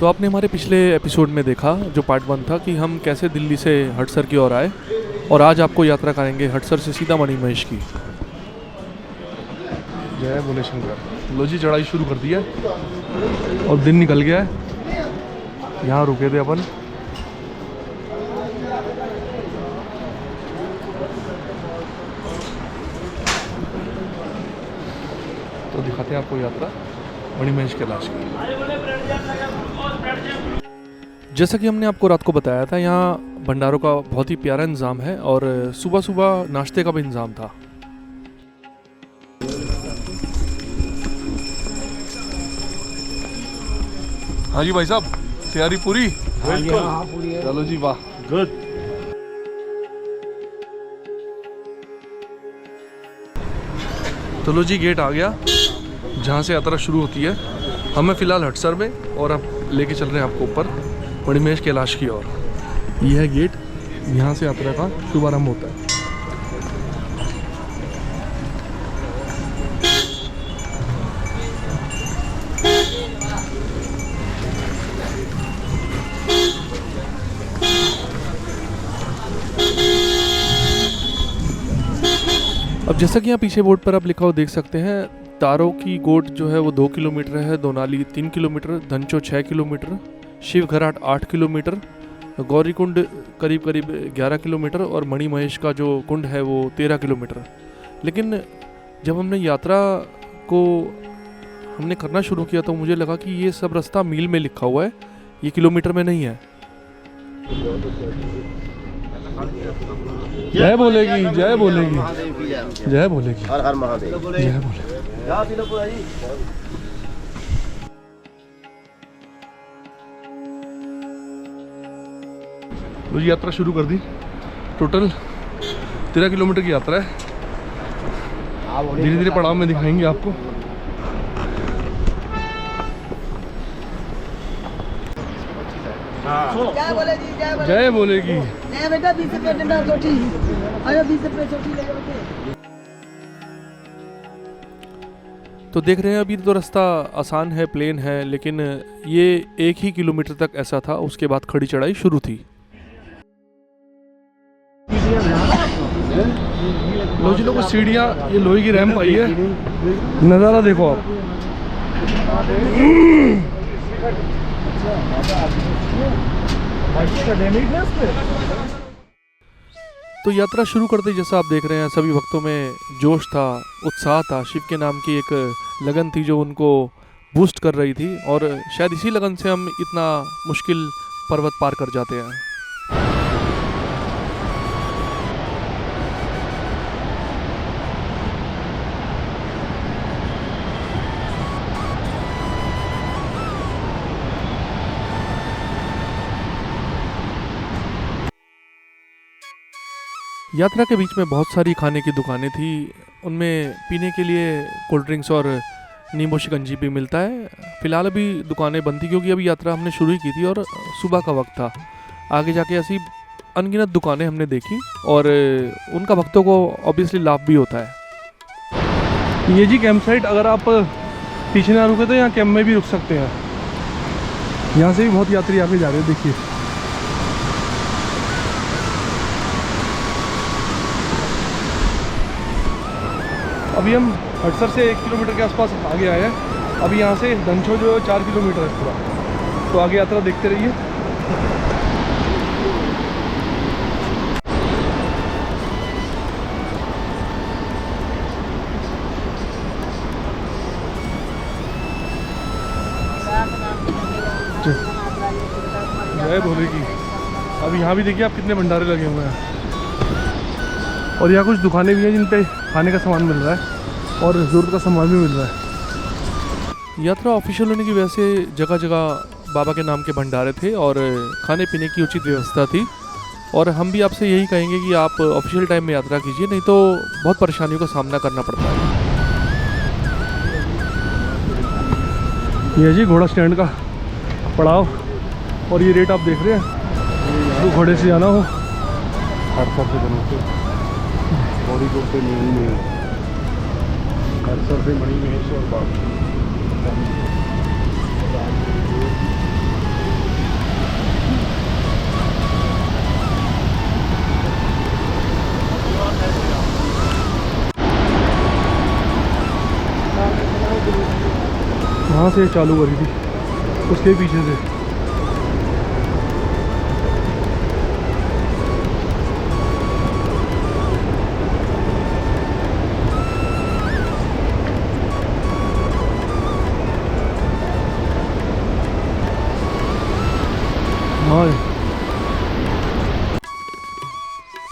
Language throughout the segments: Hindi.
तो आपने हमारे पिछले एपिसोड में देखा जो पार्ट 1 था कि हम कैसे दिल्ली से हटसर की ओर आए और आज आपको यात्रा कराएंगे हटसर से सीधा मणिमहेश की। जय भोले शंकर। लो जी चढ़ाई शुरू कर दी है और दिन निकल गया है। यहाँ रुके थे अपन। तो दिखाते हैं आपको यात्रा मणिमहेश कैलाश की। जैसा कि हमने आपको रात को बताया था, यहाँ भंडारों का बहुत ही प्यारा इंतज़ाम है और सुबह सुबह नाश्ते का भी इंतज़ाम था। हाँ जी भाई साहब, तैयारी पूरी? पूरी है। चलो जी, वाह, गुड। तो लो जी, गेट आ गया जहाँ से यात्रा शुरू होती है। हमें फ़िलहाल हटसर में और अब लेके चल रहे हैं आपको ऊपर मणिमहेश कैलाश की ओर। यह है गेट, यहाँ से यात्रा का शुभारंभ होता है। अब जैसा कि यहाँ पीछे बोर्ड पर आप लिखा हुआ देख सकते हैं, तारों की गोट जो है वो 2 किलोमीटर है, दोनाली 3 किलोमीटर, धनचो 6 किलोमीटर, शिव घराट 8 किलोमीटर, गौरी कुंड करीब 11 किलोमीटर और मणिमहेश का जो कुंड है वो 13 किलोमीटर। लेकिन जब हमने यात्रा को हमने करना शुरू किया तो मुझे लगा कि ये सब रास्ता मील में लिखा हुआ है, ये किलोमीटर में नहीं है। जय बोलेगी, जय बोलेगी, जय बोलेगी, हर हर महादेव, जय बोलेगी। तो यात्रा शुरू कर दी। टोटल 13 किलोमीटर की यात्रा है। धीरे धीरे पड़ाव में दिखाएंगे आपको। जय बोलेगी, जय बोलेगी। नहीं बेटा 20 रुपए डंडा छोटी, अरे 20 रुपए छोटी ले बेटे। तो देख रहे हैं अभी तो रास्ता आसान है, प्लेन है, लेकिन ये 1 ही किलोमीटर तक ऐसा था, उसके बाद खड़ी चढ़ाई शुरू थी। लो जी लोगों, सीढ़ियाँ, ये लोहे की रैंप आई है, नज़ारा देखो आप। तो यात्रा शुरू करते जैसा आप देख रहे हैं सभी भक्तों में जोश था, उत्साह था, शिव के नाम की एक लगन थी जो उनको बूस्ट कर रही थी और शायद इसी लगन से हम इतना मुश्किल पर्वत पार कर जाते हैं। यात्रा के बीच में बहुत सारी खाने की दुकानें थी, उनमें पीने के लिए कोल्ड ड्रिंक्स और नींबू शिकंजी भी मिलता है। फ़िलहाल अभी दुकानें बंद थी क्योंकि अभी यात्रा हमने शुरू ही की थी और सुबह का वक्त था। आगे जाके ऐसी अनगिनत दुकानें हमने देखी और उनका भक्तों को ऑब्वियसली लाभ भी होता है। ये जी कैंप साइट, अगर आप पीछे ना रुके तो यहाँ कैंप में भी रुक सकते हैं। यहाँ से भी बहुत यात्री आगे जा रहे हैं, देखिए। अभी हम हटसर से 1 किलोमीटर के आसपास आगे आए हैं। अभी यहाँ से धनचो जो 4 किलोमीटर है पूरा। तो आगे यात्रा देखते रहिए। जय बोलेगी। अब यहाँ भी देखिए आप कितने भंडारे लगे हुए हैं और यहाँ कुछ दुकानें भी हैं जिन पे खाने का सामान मिल रहा है और ज़रूरत का सामान भी मिल रहा है। यात्रा ऑफिशियल होने की वजह से जगह जगह बाबा के नाम के भंडारे थे और खाने पीने की उचित व्यवस्था थी और हम भी आपसे यही कहेंगे कि आप ऑफिशियल टाइम में यात्रा कीजिए, नहीं तो बहुत परेशानियों का सामना करना पड़ता है। ये जी घोड़ा स्टैंड का पड़ाव और ये रेट आप देख रहे हैं। तो घोड़े से जाना हो हटसर से बनाते बॉडी को पे नहीं हटसर से मणिमहेश और बाबा यहाँ से चालू करी थी, उसके पीछे से।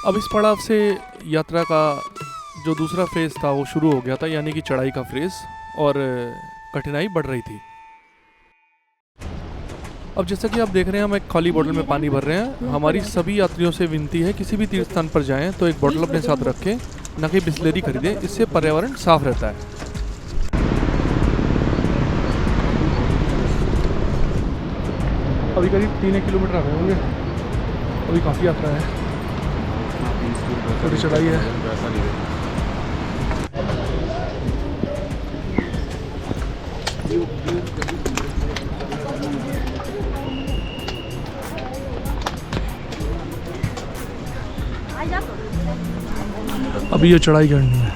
अब इस पड़ाव से यात्रा का जो दूसरा फेज़ था वो शुरू हो गया था, यानी कि चढ़ाई का फेज़, और कठिनाई बढ़ रही थी। अब जैसा कि आप देख रहे हैं, हम एक खाली बोतल में पानी भर रहे हैं। हमारी सभी यात्रियों से विनती है, किसी भी तीर्थ स्थान पर जाएं तो एक बोतल अपने साथ रखें, न कि बिस्लेरी खरीदें, इससे पर्यावरण साफ रहता है। अभी करीब 3 किलोमीटर आ गए होंगे, अभी काफ़ी यात्रा है, थोड़ी चढ़ाई है। अभी ये चढ़ाई करनी है,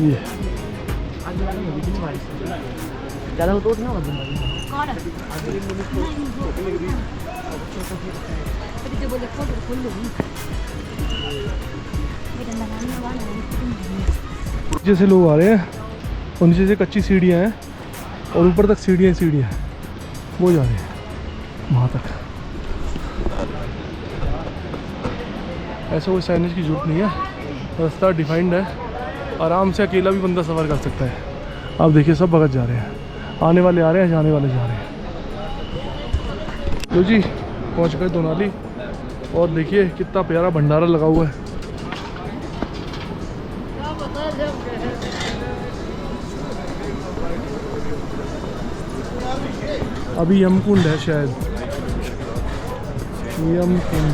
ये ज़्यादा हो तो ना जैसे लोग आ रहे हैं और नीचे से कच्ची सीढ़ियाँ हैं और ऊपर तक सीढ़ियाँ हैं, वो जा रहे हैं वहाँ तक। ऐसा कोई साइनेज की जरूरत नहीं है, रास्ता डिफाइंड है, आराम से अकेला भी बंदा सफ़र कर सकता है। आप देखिए सब भगत जा रहे हैं, आने वाले आ रहे हैं, जाने वाले जा रहे हैं। लो जी, पहुँच गए दोनाली, और देखिए कितना प्यारा भंडारा लगा हुआ है। अभी यमकुंड है शायद, यमकुंड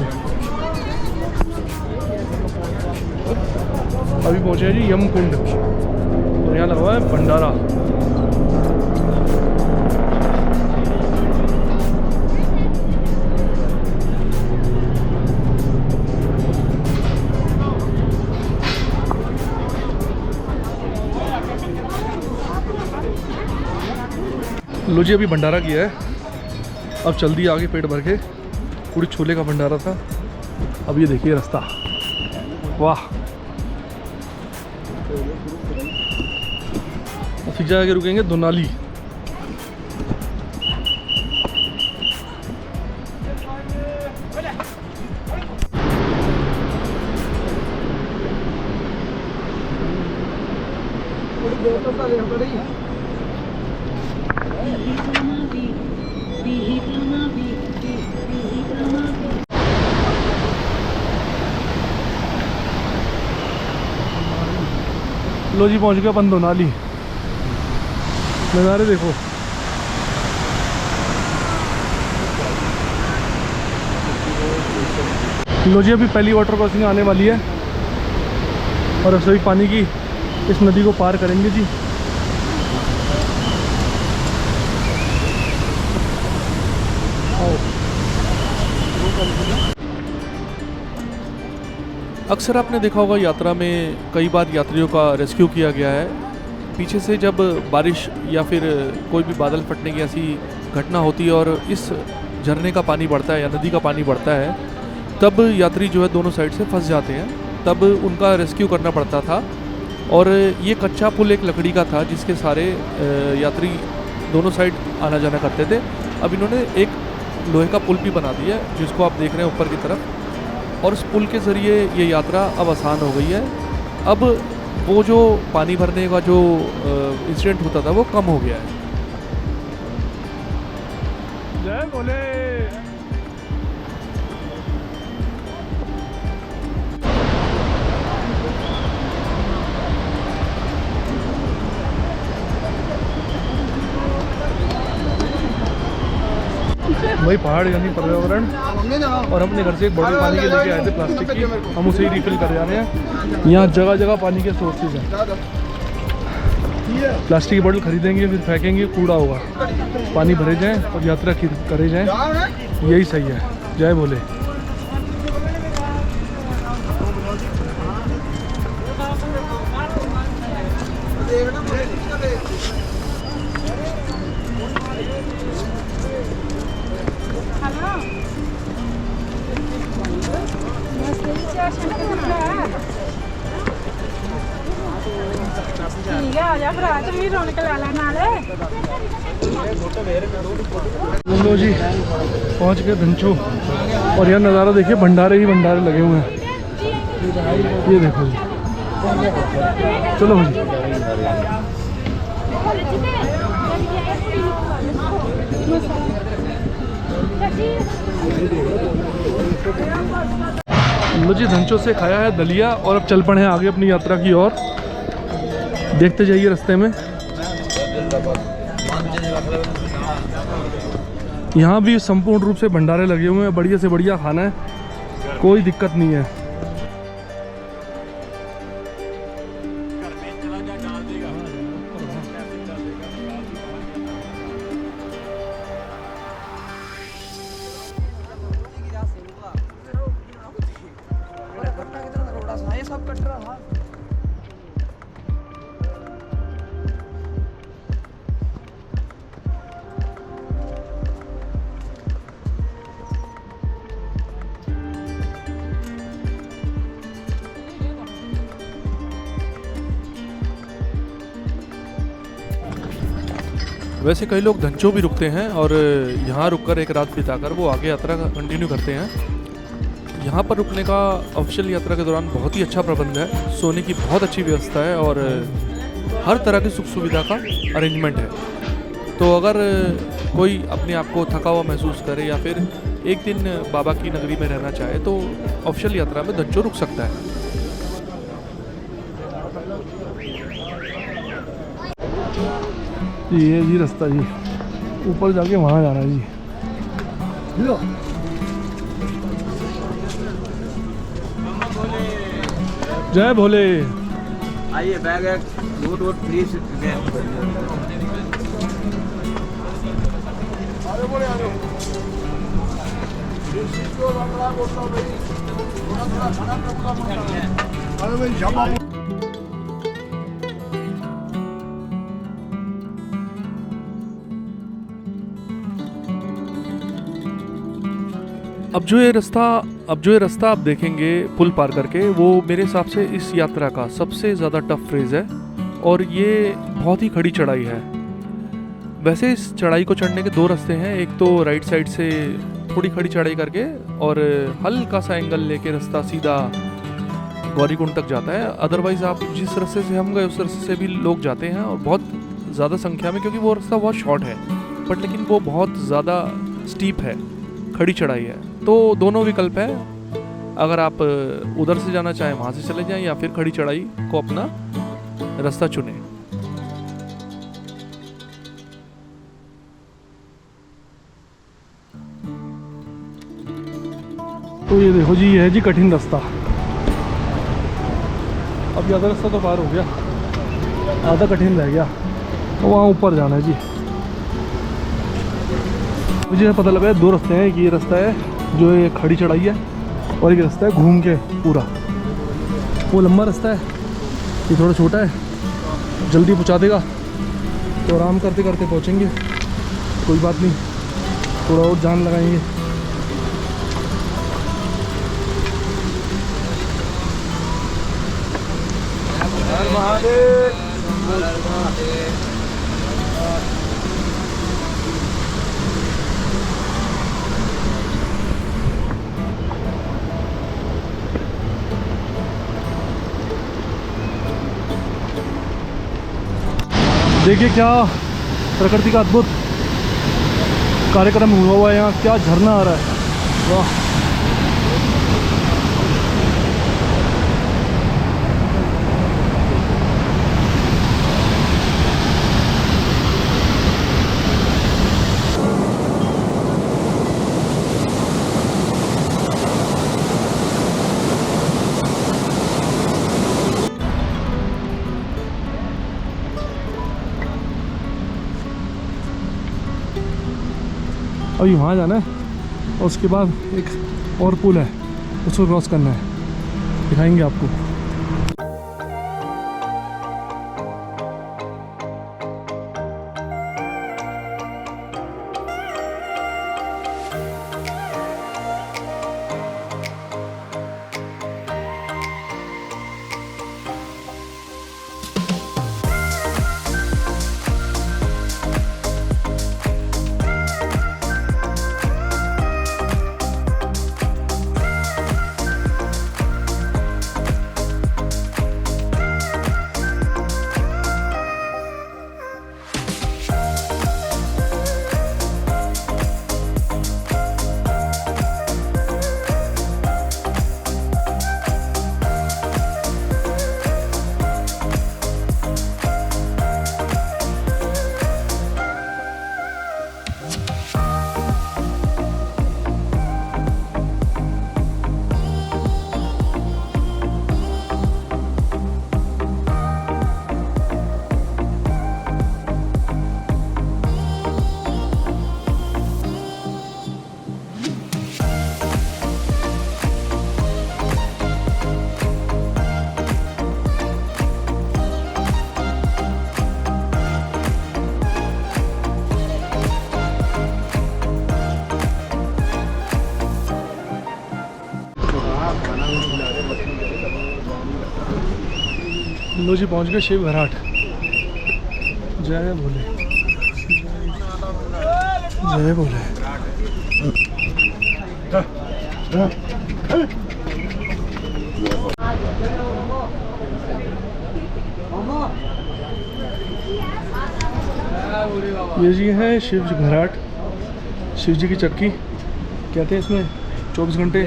अभी पहुंचे हैं जी यमकुंड, और यहाँ लगा हुआ है भंडारा। लो जी, अभी भंडारा किया है, अब चल दिया आगे पेट भर के। पूरी छोले का भंडारा था। अब ये देखिए रास्ता, वाह। फिर जाके रुकेंगे दोनाली। लो जी, पहुंच गए अपन दोनाली। नज़ारे देखो, लो जी, अभी पहली वाटर क्रॉसिंग आने वाली है और अब सभी पानी की इस नदी को पार करेंगे जी। अक्सर आपने देखा होगा यात्रा में कई बार यात्रियों का रेस्क्यू किया गया है। पीछे से जब बारिश या फिर कोई भी बादल फटने की ऐसी घटना होती है और इस झरने का पानी बढ़ता है या नदी का पानी बढ़ता है, तब यात्री जो है दोनों साइड से फंस जाते हैं। तब उनका रेस्क्यू करना पड़ता था, और ये कच्चा पुल एक लकड़ी का था जिसके सारे यात्री दोनों साइड आना जाना करते थे। अब इन्होंने एक लोहे का पुल भी बना दिया है जिसको आप देख रहे हैं ऊपर की तरफ, और उस पुल के ज़रिए ये यात्रा अब आसान हो गई है। अब वो जो पानी भरने का जो इंसिडेंट होता था वो कम हो गया है। जय बोले। वही पहाड़ यानी पर्यावरण, और हमने घर से एक बॉटल पानी के लेके आए थे प्लास्टिक की, हम उसे ही रिफिल कर जा रहे हैं। यहाँ जगह जगह पानी के सोर्सेज हैं। प्लास्टिक की बोतल खरीदेंगे फिर फेंकेंगे, कूड़ा होगा। पानी भरे जाएं और यात्रा करे जाएं, यही सही है। जय बोले। ठीक है, आजा भरा तू भी रौनक ला ला नाले। लो जी पहुंच गए धनचो और यहाँ नज़ारा देखिए, भंडारे ही भंडारे लगे हुए हैं। ये देखो जी, चलो जी। लो जी धनचो से खाया है दलिया और अब चल पड़े हैं आगे अपनी यात्रा की ओर। देखते जाइए रास्ते में। यहाँ भी संपूर्ण रूप से भंडारे लगे हुए हैं, बढ़िया से बढ़िया खाना है, कोई दिक्कत नहीं है। वैसे कई लोग धनचो भी रुकते हैं और यहाँ रुककर एक रात बिताकर वो आगे यात्रा कंटिन्यू करते हैं। यहाँ पर रुकने का ऑफिशियल यात्रा के दौरान बहुत ही अच्छा प्रबंध है, सोने की बहुत अच्छी व्यवस्था है और हर तरह की सुख सुविधा का अरेंजमेंट है। तो अगर कोई अपने आप को थका हुआ महसूस करे या फिर एक दिन बाबा की नगरी में रहना चाहे तो ऑफिशियल यात्रा में धनचो रुक सकता है। ये जी रास्ता जी, ऊपर जाके वहाँ जाना है जी। जय भोले। आइए बैग है, नोट वोट फ्री से अब जो ये रास्ता आप देखेंगे पुल पार करके, वो मेरे हिसाब से इस यात्रा का सबसे ज़्यादा टफ फेज़ है और ये बहुत ही खड़ी चढ़ाई है। वैसे इस चढ़ाई को चढ़ने के दो रास्ते हैं, एक तो राइट साइड से थोड़ी खड़ी चढ़ाई करके और हल्का सा एंगल लेके रास्ता सीधा गौरीकुंड तक जाता है। अदरवाइज़ आप जिस रास्ते से हम गए उस रास्ते से भी लोग जाते हैं और बहुत ज़्यादा संख्या में, क्योंकि वो रास्ता बहुत शॉर्ट है बट लेकिन वो बहुत ज़्यादा स्टीप है, खड़ी चढ़ाई है। तो दोनों विकल्प है, अगर आप उधर से जाना चाहें वहाँ से चले जाएं या फिर खड़ी चढ़ाई को अपना रास्ता चुनें। तो ये देखो जी, ये है जी कठिन रास्ता। अब ज़्यादा रास्ता तो पार हो गया, आधा कठिन रह गया, तो वहाँ ऊपर जाना है जी। मुझे पता लगा है दो रास्ते हैं, एक ये रास्ता है जो ये खड़ी चढ़ाई है और एक रास्ता है घूम के पूरा। वो लंबा रास्ता है, ये थोड़ा छोटा है, जल्दी पहुंचा देगा तो आराम करते करते पहुंचेंगे, कोई बात नहीं, थोड़ा और जान लगाएंगे। देखिए क्या प्रकृति का अद्भुत कार्यक्रम हुआ है यहाँ, क्या झरना आ रहा है, वाह। अभी वहाँ जाना है और उसके बाद एक और पुल है, उसको क्रॉस करना है, दिखाएंगे आपको। लो जी पहुंच गए शिव घराट। जय भोले, जय भोले। ये जी है शिव घराट, शिव जी की चक्की कहते हैं। इसमें 24 घंटे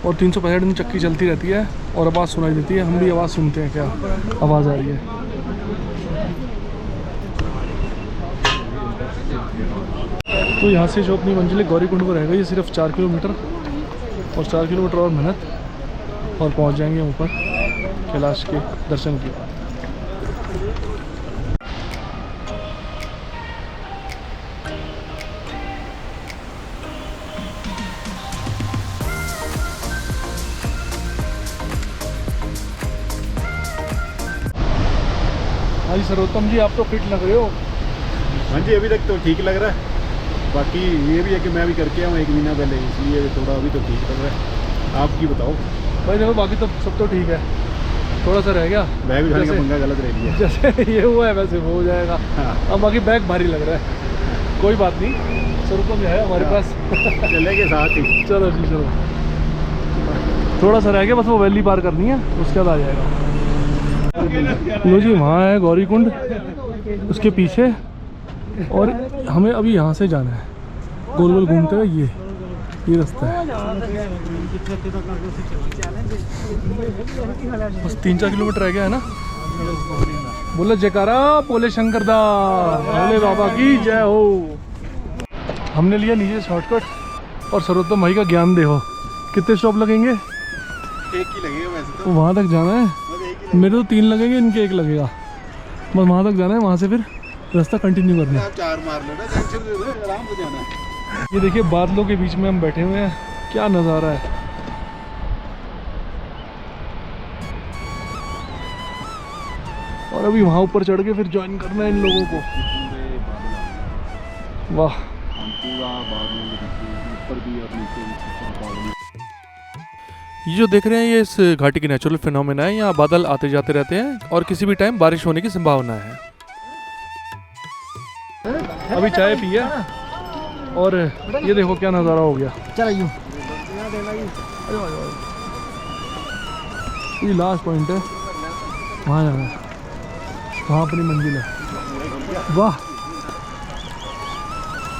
और 365 दिन चक्की चलती रहती है और आवाज़ सुनाई देती है। हम भी आवाज़ सुनते हैं, क्या आवाज़ आ रही है। तो यहाँ से जो अपनी मंजिल गौरीकुंड को रहेगा, ये सिर्फ 4 किलोमीटर और 4 किलोमीटर और मेहनत और पहुँच जाएंगे ऊपर कैलाश के दर्शन के बाद। हाँ जी सर्वोत्तम जी, आप तो फिट लग रहे हो। हाँ जी, अभी तक तो ठीक लग रहा है। बाकी ये भी है कि मैं भी करके आऊँ 1 महीना पहले, इसलिए थोड़ा अभी तो ठीक लग रहा है। आपकी बताओ भाई। देखो बाकी तो सब तो ठीक है, थोड़ा सा रह गया बैग उठाने का पंगा गलत रह गया। जैसे ये हुआ है वैसे वो हो जाएगा। हाँ। अब बाकी बैग भारी लग रहा है, कोई बात नहीं, सर्वोत्तम है हमारे पास। चलेंगे साथ ही। चलो जी चलो, थोड़ा सा रह गया बस, वो वैली पार करनी है, उसके बाद आ जाएगा। लो जी वहाँ है गौरीकुंड, उसके पीछे, और हमें अभी यहाँ से जाना है गोल गोल घूमते हुए। ये रास्ता है, बस 3-4 किलोमीटर रह गया है ना। बोले जयकारा बोले शंकर दा, बोले बाबा की जय हो। हमने लिया नीचे शॉर्टकट और सर्वोत्तम भाई का ज्ञान दे हो। कितने स्टॉप लगेंगे? 1 ही लगेगा वैसे तो वहाँ तक जाना है। मेरे तो 3 लगेंगे, इनके 1 लगेगा। बस वहाँ तक जाना है, वहाँ से फिर रास्ता कंटिन्यू करना है। आप 4 मार लो ना, टेंशन ले लो, आराम से जाना है। ये देखिए बादलों के बीच में हम बैठे हुए हैं, क्या नज़ारा है। और अभी वहाँ ऊपर चढ़ के फिर ज्वाइन करना है इन लोगों को। वाह, ये जो देख रहे हैं ये इस घाटी की नेचुरल फिनोमेना है। यहाँ बादल आते जाते रहते हैं और किसी भी टाइम बारिश होने की संभावना है। अभी चाय पी है और ये देखो क्या नज़ारा हो गया। चलो ये लास्ट पॉइंट है, वहाँ जाना है, वहाँ अपनी मंजिल है। वाह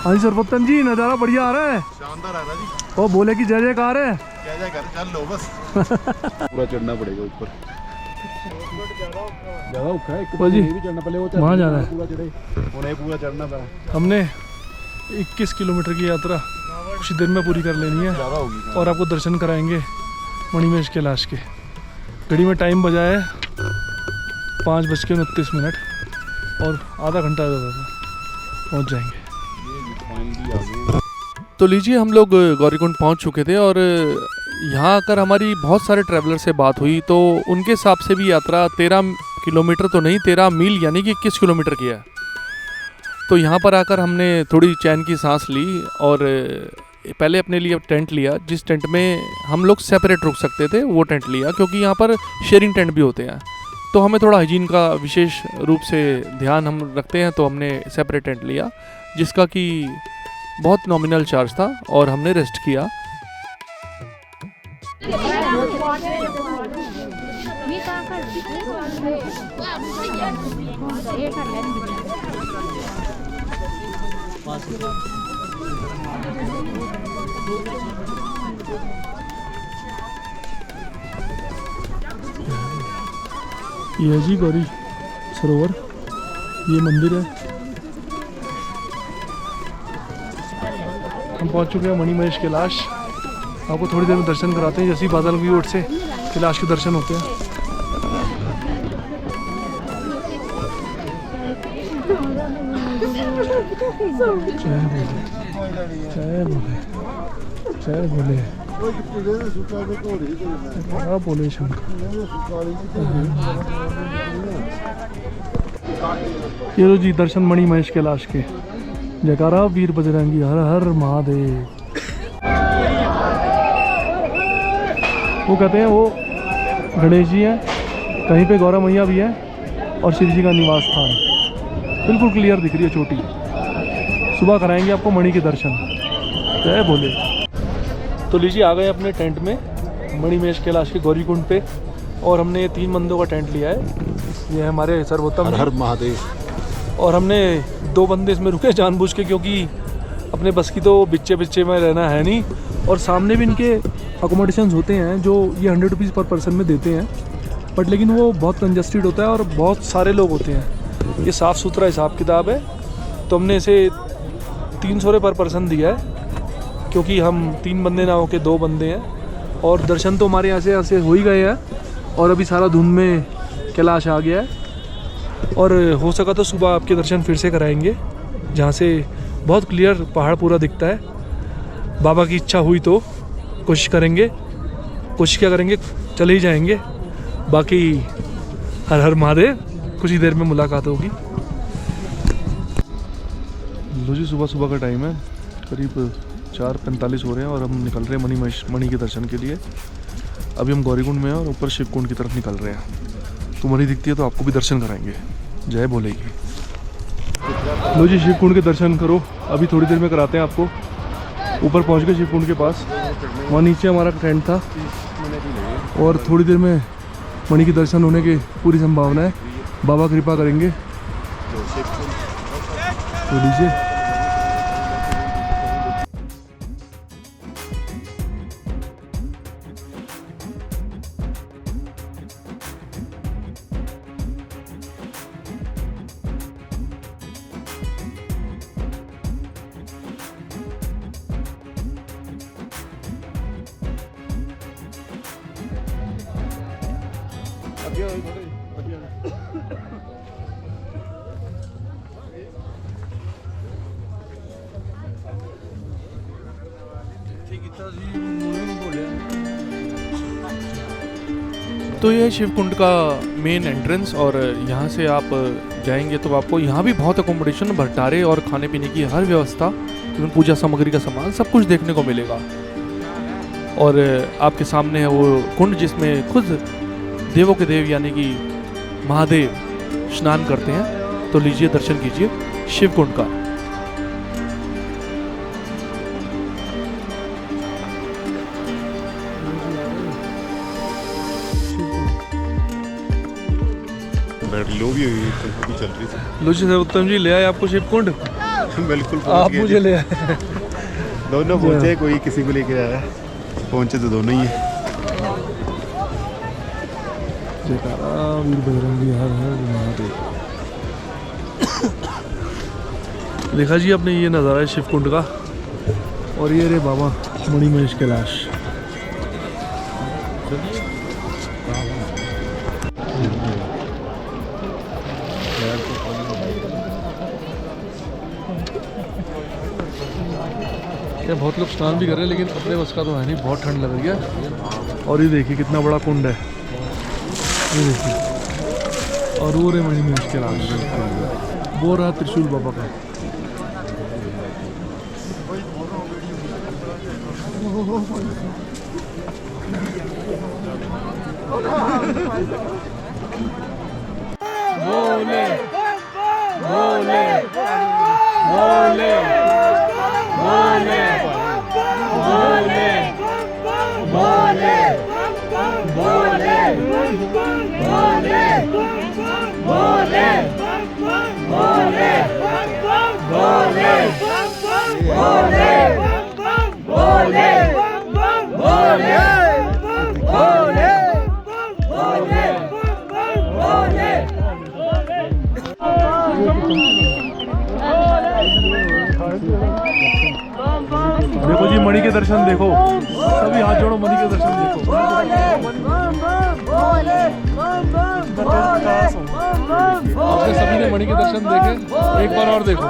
हाँ जी सर्वोत्तम जी, नज़ारा बढ़िया आ रहा है, शानदार आ रहा जी। ओ बोले कि जय जयकार है। क्या जय कर, चल लो बस। पूरा चढ़ना पड़ेगा ऊपर, ज़्यादा औखा है। वो जी भी चढ़ना पड़ेगा, वो वहाँ जाना है। पूरा चढ़े, उन्हें पूरा चढ़ना था। हमने 21 किलोमीटर की यात्रा कुछ दिन में पूरी कर लेनी है ज़्यादा होगी। और आपको दर्शन कराएंगे मणिमहेश कैलाश के। घड़ी में टाइम बजा है 5:29 और आधा घंटा पहुँच जाएंगे। तो लीजिए हम लोग गौरीकुंड पहुंच चुके थे और यहाँ आकर हमारी बहुत सारे ट्रैवलर से बात हुई तो उनके हिसाब से भी यात्रा 13 किलोमीटर तो नहीं, 13 मील यानी कि 21 किलोमीटर की है। तो यहाँ पर आकर हमने थोड़ी चैन की सांस ली और पहले अपने लिए टेंट लिया। जिस टेंट में हम लोग सेपरेट रुक सकते थे वो टेंट लिया, क्योंकि यहाँ पर शेयरिंग टेंट भी होते हैं। तो हमें थोड़ा हाइजीन का विशेष रूप से ध्यान हम रखते हैं, तो हमने सेपरेट टेंट लिया जिसका कि बहुत नॉमिनल चार्ज था और हमने रेस्ट किया। ये है जी गौरी सरोवर, ये मंदिर है। हम पहुंच चुके हैं मणिमहेश कैलाश। आपको थोड़ी देर में दर्शन कराते हैं, जैसे ही बादल की ओर से कैलाश के दर्शन होते हैं। जय भोले, जय भोले, जय भोले शंकर। ये लो जी दर्शन मणिमहेश कैलाश के। जयकारा वीर बजरंगी, हर हर महादेव। वो कहते हैं वो गणेश जी हैं, कहीं पे गौरा मैया भी है और शिव जी का निवास स्थान बिल्कुल क्लियर दिख रही है चोटी। सुबह कराएंगे आपको मणि के दर्शन। जय भोले। तो लीजिए आ गए अपने टेंट में मणिमहेश कैलाश के गौरीकुंड पे, और हमने 3 बंदों का टेंट लिया है। ये हमारे सर्वोत्तम हर हर महादेव। और हमने 2 बंदे इसमें रुके जानबूझ के, क्योंकि अपने बस की तो बिच्चे बिच्चे में रहना है नहीं। और सामने भी इनके अकोमोडेशंस होते हैं जो ये 100 रुपीज़ पर पर्सन में देते हैं, बट लेकिन वो बहुत कंजस्टेड होता है और बहुत सारे लोग होते हैं। ये साफ़ सुथरा हिसाब किताब है, तो हमने इसे 300 रुपये पर पर्सन दिया है, क्योंकि हम 3 बंदे ना होके 2 बंदे हैं। और दर्शन तो हमारे यहाँ से हो ही गए हैं, और अभी सारा धुंध में कैलाश आ गया है। और हो सका तो सुबह आपके दर्शन फिर से कराएंगे, जहाँ से बहुत क्लियर पहाड़ पूरा दिखता है। बाबा की इच्छा हुई तो कोशिश करेंगे, कोशिश क्या करेंगे, चले ही जाएंगे। बाकी हर हर महादेव, कुछ ही देर में मुलाकात होगी। लो जी, सुबह सुबह का टाइम है, करीब 4:45 हो रहे हैं और हम निकल रहे हैं मणि के दर्शन के लिए। अभी हम गौरीकुंड में हैं और ऊपर शिवकुंड की तरफ निकल रहे हैं। तो मणि दिखती है तो आपको भी दर्शन कराएंगे। जय भोले की। लो जी, शिवकुंड के दर्शन करो, अभी थोड़ी देर में कराते हैं आपको। ऊपर पहुंच गए शिवकुंड के पास, वहाँ नीचे हमारा टेंट था, और थोड़ी देर में मणि के दर्शन होने की पूरी संभावना है। बाबा कृपा करेंगे। तो लीजिए, तो ये है शिवकुंड का मेन एंट्रेंस, और यहाँ से आप जाएंगे तो आपको यहाँ भी बहुत अकोमोडेशन, भंडारे और खाने पीने की हर व्यवस्था, पूजा सामग्री का सामान सब कुछ देखने को मिलेगा। और आपके सामने है वो कुंड जिसमें खुद देवों के देव यानी कि महादेव स्नान करते हैं। तो लीजिए, दर्शन कीजिए शिवकुंड का। लो भी अभी चल रही थी। लो जी, सर्वोत्तम जी ले आए आपको शिवकुंड। बिल्कुल, आप मुझे ले आए। दोनों पहुंचे, कोई किसी को लेकर आया, पहुंचे तो दोनों ही है। वीर बजरंगी हर हर महादेव। देखा जी आपने, ये नज़ारा है शिवकुंड का, और ये रे बाबा मणिमहेश कैलाश। बहुत लोग स्नान भी कर रहे हैं, लेकिन अपने बस का तो है नहीं, बहुत ठंड लग रही है। और ये देखिए कितना बड़ा कुंड है, ये देखिए। और वो रे मणिमहेश कैलाश, वो रहा त्रिशूल बाबा का। भोले भोले भोले भोले भोले भोले भोले भोले भोले भोले भोले भोले भोले भोले देखो जी, मणि के दर्शन देखो, सभी हाथ जोड़ो, मणि के दर्शन देखो। आपने सभी ने मणि के दर्शन देखे, एक बार और देखो।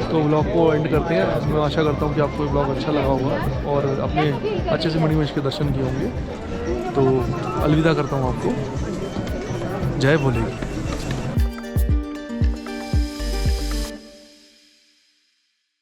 तो ब्लॉग को एंड करते हैं। मैं आशा करता हूँ कि आपको ये ब्लॉग अच्छा लगा होगा और अपने अच्छे से मणिमहेश के दर्शन किए होंगे। तो अलविदा करता हूँ आपको। जय भोले।